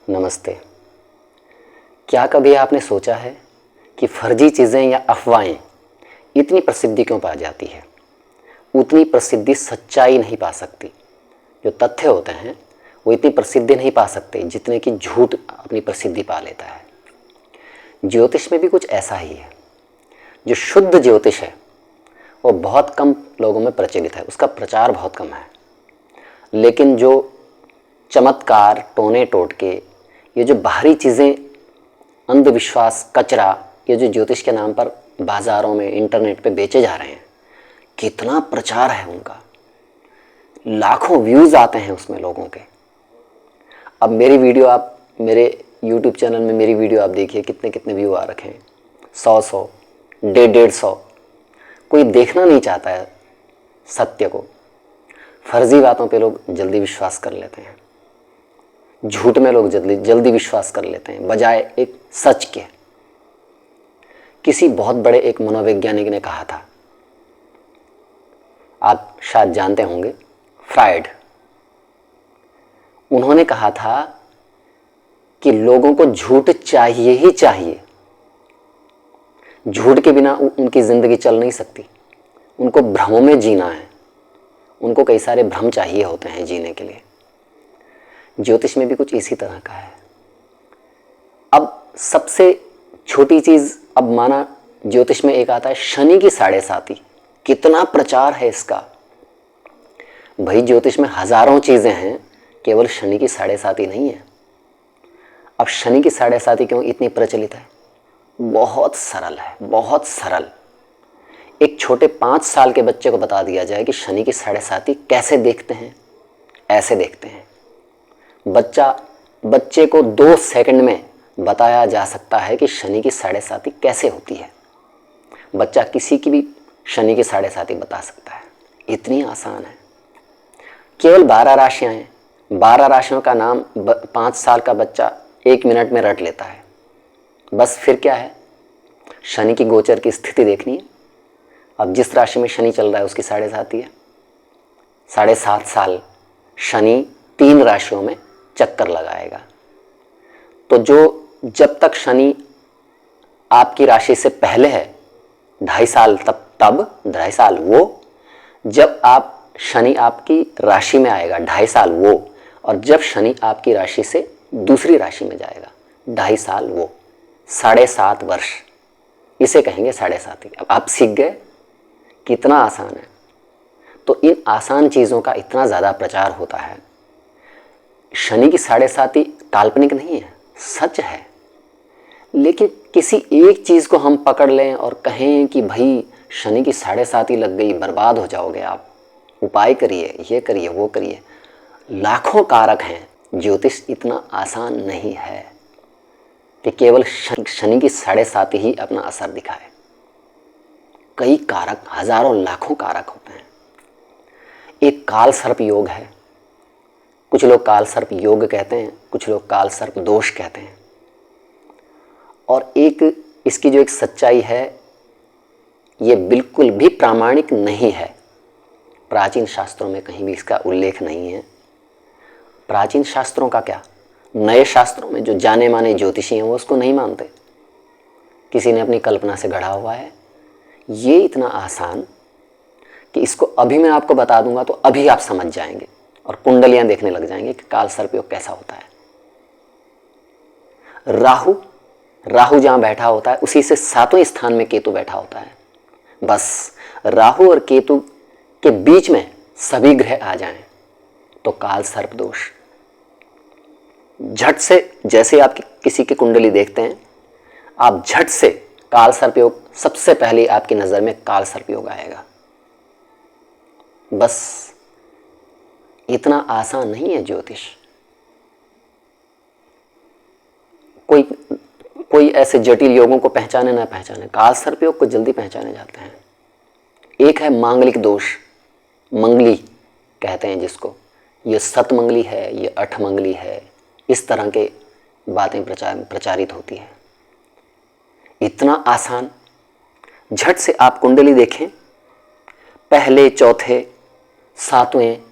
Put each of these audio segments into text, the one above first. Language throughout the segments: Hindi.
नमस्ते। क्या कभी आपने सोचा है कि फर्जी चीज़ें या अफवाहें इतनी प्रसिद्धि क्यों पा जाती है? उतनी प्रसिद्धि सच्चाई नहीं पा सकती। जो तथ्य होते हैं वो इतनी प्रसिद्धि नहीं पा सकते जितने कि झूठ अपनी प्रसिद्धि पा लेता है। ज्योतिष में भी कुछ ऐसा ही है। जो शुद्ध ज्योतिष है वो बहुत कम लोगों में प्रचलित है, उसका प्रचार बहुत कम है। लेकिन जो चमत्कार, टोने टोटके, ये जो बाहरी चीज़ें, अंधविश्वास, कचरा, ये जो ज्योतिष के नाम पर बाज़ारों में, इंटरनेट पे बेचे जा रहे हैं, कितना प्रचार है उनका। लाखों व्यूज़ आते हैं उसमें लोगों के। अब मेरी वीडियो आप मेरे YouTube चैनल में मेरी वीडियो आप देखिए, कितने कितने व्यू आ रखे हैं। 100 150 कोई देखना नहीं चाहता है सत्य को। फर्जी बातों पे लोग जल्दी विश्वास कर लेते हैं, झूठ में लोग जल्दी विश्वास कर लेते हैं बजाय एक सच के। किसी बहुत बड़े एक मनोवैज्ञानिक ने कहा था, आप शायद जानते होंगे, फ्रायड। उन्होंने कहा था कि लोगों को झूठ चाहिए ही चाहिए। झूठ के बिना उनकी जिंदगी चल नहीं सकती। उनको भ्रमों में जीना है, उनको कई सारे भ्रम चाहिए होते हैं जीने के लिए। ज्योतिष में भी कुछ इसी तरह का है। अब सबसे छोटी चीज, अब माना ज्योतिष में एक आता है शनि की 7.5। कितना प्रचार है इसका। भाई ज्योतिष में हजारों चीजें हैं, केवल शनि की 7.5 नहीं है। अब शनि की 7.5 क्यों इतनी प्रचलित है? बहुत सरल है, बहुत सरल। एक छोटे 5 साल के बच्चे को बता दिया जाए कि शनि की 7.5 कैसे देखते हैं, ऐसे देखते हैं। बच्चे को 2 सेकंड में बताया जा सकता है कि शनि की 7.5 कैसे होती है। बच्चा किसी की भी शनि की 7.5 बता सकता है, इतनी आसान है। केवल 12 राशियां हैं, 12 राशियों का नाम 5 साल का बच्चा 1 मिनट में रट लेता है। बस फिर क्या है, शनि की गोचर की स्थिति देखनी है। अब जिस राशि में शनि चल रहा है उसकी 7.5 है। 7.5 साल शनि 3 राशियों में चक्कर लगाएगा। तो जब तक शनि आपकी राशि से पहले है 2.5 साल, तब 2.5 साल वो, जब शनि आपकी राशि में आएगा 2.5 साल वो, और जब शनि आपकी राशि से दूसरी राशि में जाएगा 2.5 साल वो, 7.5 वर्ष, इसे कहेंगे 7.5। अब आप सीख गए कितना आसान है। तो इन आसान चीज़ों का इतना ज़्यादा प्रचार होता है। शनि की 7.5 काल्पनिक नहीं है, सच है। लेकिन किसी एक चीज़ को हम पकड़ लें और कहें कि भाई शनि की 7.5 लग गई, बर्बाद हो जाओगे आप, उपाय करिए, ये करिए, वो करिए। लाखों कारक हैं। ज्योतिष इतना आसान नहीं है कि केवल शनि की 7.5 ही अपना असर दिखाए। कई कारक, हजारों लाखों कारक होते हैं। एक काल सर्प योग है, कुछ लोग काल सर्प योग कहते हैं, कुछ लोग काल सर्प दोष कहते हैं। और एक इसकी जो एक सच्चाई है, ये बिल्कुल भी प्रामाणिक नहीं है। प्राचीन शास्त्रों में कहीं भी इसका उल्लेख नहीं है। प्राचीन शास्त्रों का क्या, नए शास्त्रों में जो जाने माने ज्योतिषी हैं वो उसको नहीं मानते। किसी ने अपनी कल्पना से गढ़ा हुआ है। ये इतना आसान कि इसको अभी मैं आपको बता दूंगा तो अभी आप समझ जाएंगे और कुंडलियां देखने लग जाएंगे कि काल सर्प योग कैसा होता है। राहु जहां बैठा होता है उसी से 7वें स्थान में केतु बैठा होता है। बस राहु और केतु के बीच में सभी ग्रह आ जाएं तो काल सर्प दोष झट से, जैसे आप किसी की कुंडली देखते हैं, आप झट से काल सर्प योग, सबसे पहले आपकी नजर में काल सर्प योग आएगा। बस इतना आसान नहीं है ज्योतिष। कोई ऐसे जटिल योगों को पहचाने ना पहचाने, काल सर्प योग को जल्दी पहचाने जाते हैं। एक है मांगलिक दोष, मंगली कहते हैं जिसको, ये सतमंगली है, ये अठमंगली है, इस तरह के बातें प्रचारित होती है। इतना आसान, झट से आप कुंडली देखें, पहले, चौथे, 7वें,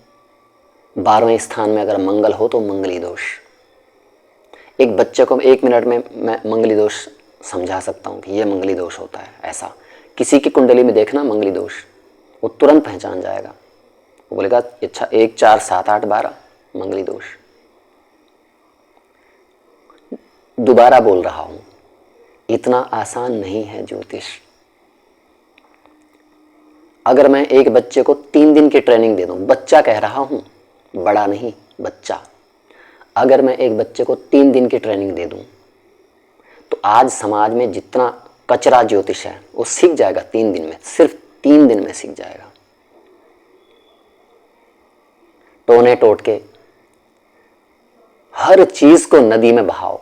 12वें स्थान में अगर मंगल हो तो मंगली दोष। एक बच्चे को 1 मिनट में मैं मंगली दोष समझा सकता हूँ कि ये मंगली दोष होता है। ऐसा किसी की कुंडली में देखना मंगली दोष, वो तुरंत पहचान जाएगा। वो बोलेगा अच्छा 1 4 7 8 12 मंगली दोष। दोबारा बोल रहा हूँ, इतना आसान नहीं है ज्योतिष। अगर मैं एक बच्चे को 3 दिन की ट्रेनिंग दे दूं, बच्चा कह रहा हूं, बड़ा नहीं, बच्चा, अगर मैं एक बच्चे को 3 दिन की ट्रेनिंग दे दूं तो आज समाज में जितना कचरा ज्योतिष है वो सीख जाएगा 3 दिन में, सिर्फ 3 दिन में सीख जाएगा। टोने टोटके हर चीज को नदी में बहाओ,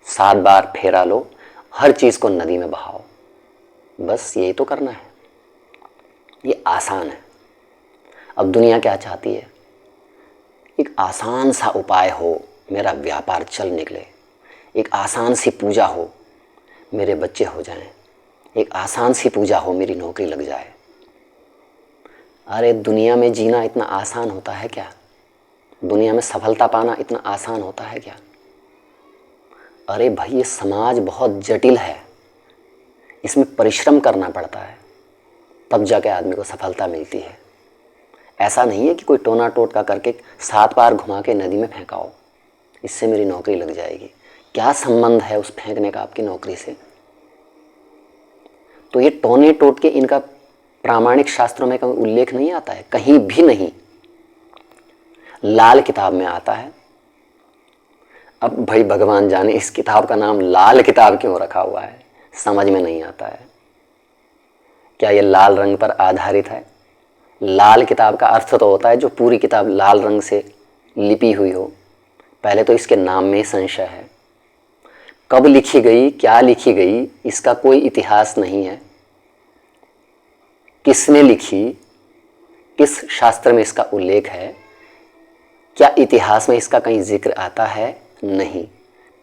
7 बार फेरा लो, हर चीज को नदी में बहाओ, बस यही तो करना है। ये आसान है। अब दुनिया क्या चाहती है? एक आसान सा उपाय हो, मेरा व्यापार चल निकले, एक आसान सी पूजा हो, मेरे बच्चे हो जाएं, एक आसान सी पूजा हो, मेरी नौकरी लग जाए। अरे दुनिया में जीना इतना आसान होता है क्या? दुनिया में सफलता पाना इतना आसान होता है क्या? अरे भाई ये समाज बहुत जटिल है, इसमें परिश्रम करना पड़ता है, तब जाके आदमी को सफलता मिलती है। ऐसा नहीं है कि कोई टोना टोटका करके 7 बार घुमा के नदी में फेंकाओ, इससे मेरी नौकरी लग जाएगी। क्या संबंध है उस फेंकने का आपकी नौकरी से? तो ये टोने टोटके, इनका प्रामाणिक शास्त्रों में कहीं उल्लेख नहीं आता है, कहीं भी नहीं। लाल किताब में आता है। अब भाई भगवान जाने इस किताब का नाम लाल किताब क्यों रखा हुआ है, समझ में नहीं आता है। क्या ये लाल रंग पर आधारित है? लाल किताब का अर्थ तो होता है जो पूरी किताब लाल रंग से लिपी हुई हो। पहले तो इसके नाम में संशय है। कब लिखी गई, क्या लिखी गई, इसका कोई इतिहास नहीं है। किसने लिखी, किस शास्त्र में इसका उल्लेख है, क्या इतिहास में इसका कहीं जिक्र आता है? नहीं।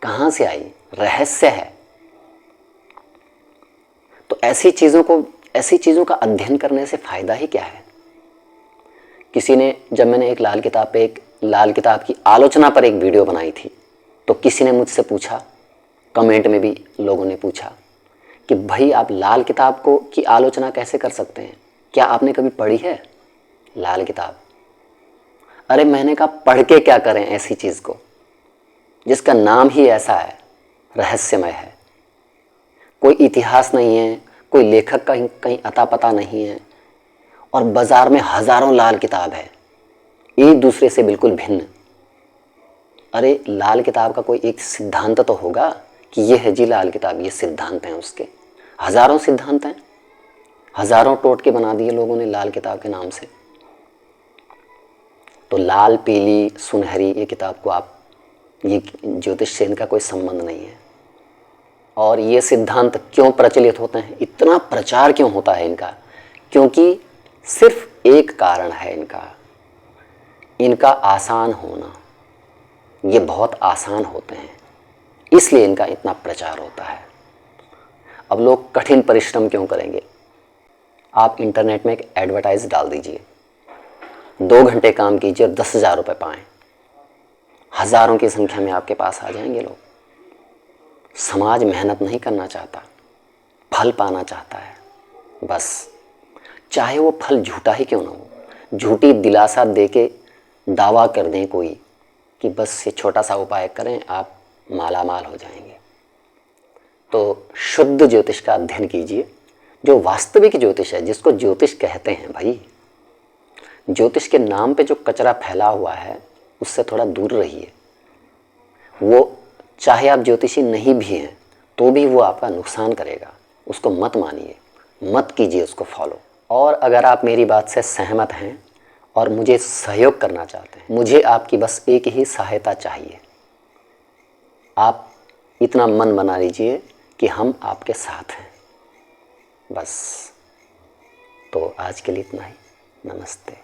कहाँ से आई? रहस्य है। तो ऐसी चीज़ों का अध्ययन करने से फ़ायदा ही क्या है? किसी ने, जब मैंने एक लाल किताब की आलोचना पर एक वीडियो बनाई थी, तो किसी ने मुझसे पूछा, कमेंट में भी लोगों ने पूछा कि भाई आप लाल किताब की आलोचना कैसे कर सकते हैं? क्या आपने कभी पढ़ी है लाल किताब? अरे मैंने कहा पढ़ के क्या करें ऐसी चीज़ को जिसका नाम ही ऐसा है, रहस्यमय है। कोई इतिहास नहीं है, कोई लेखक का कहीं अता पता नहीं है, और बाजार में हजारों लाल किताब है एक दूसरे से बिल्कुल भिन्न। अरे लाल किताब का कोई एक सिद्धांत तो होगा कि ये है जी लाल किताब, ये सिद्धांत हैं उसके। हजारों सिद्धांत हैं, हजारों टोटके बना दिए लोगों ने लाल किताब के नाम से। तो लाल, पीली, सुनहरी, ये किताब को आप, ये ज्योतिष से इनका कोई संबंध नहीं है। और ये सिद्धांत क्यों प्रचलित होते हैं, इतना प्रचार क्यों होता है इनका? क्योंकि सिर्फ एक कारण है इनका आसान होना। ये बहुत आसान होते हैं, इसलिए इनका इतना प्रचार होता है। अब लोग कठिन परिश्रम क्यों करेंगे? आप इंटरनेट में एक एडवर्टाइज डाल दीजिए, 2 घंटे काम कीजिए, 10,000 रुपये पाएँ, हजारों की संख्या में आपके पास आ जाएंगे लोग। समाज मेहनत नहीं करना चाहता, फल पाना चाहता है बस, चाहे वो फल झूठा ही क्यों ना हो। झूठी दिलासा देके दावा कर दें कोई कि बस ये छोटा सा उपाय करें आप माला माल हो जाएंगे। तो शुद्ध ज्योतिष का अध्ययन कीजिए, जो वास्तविक ज्योतिष है, जिसको ज्योतिष कहते हैं। भाई ज्योतिष के नाम पे जो कचरा फैला हुआ है उससे थोड़ा दूर रहिए। वो चाहे आप ज्योतिषी नहीं भी हैं तो भी वो आपका नुकसान करेगा, उसको मत मानिए, मत कीजिए उसको फॉलो। और अगर आप मेरी बात से सहमत हैं और मुझे सहयोग करना चाहते हैं, मुझे आपकी बस एक ही सहायता चाहिए। आप इतना मन बना लीजिए कि हम आपके साथ हैं, बस। तो आज के लिए इतना ही। नमस्ते।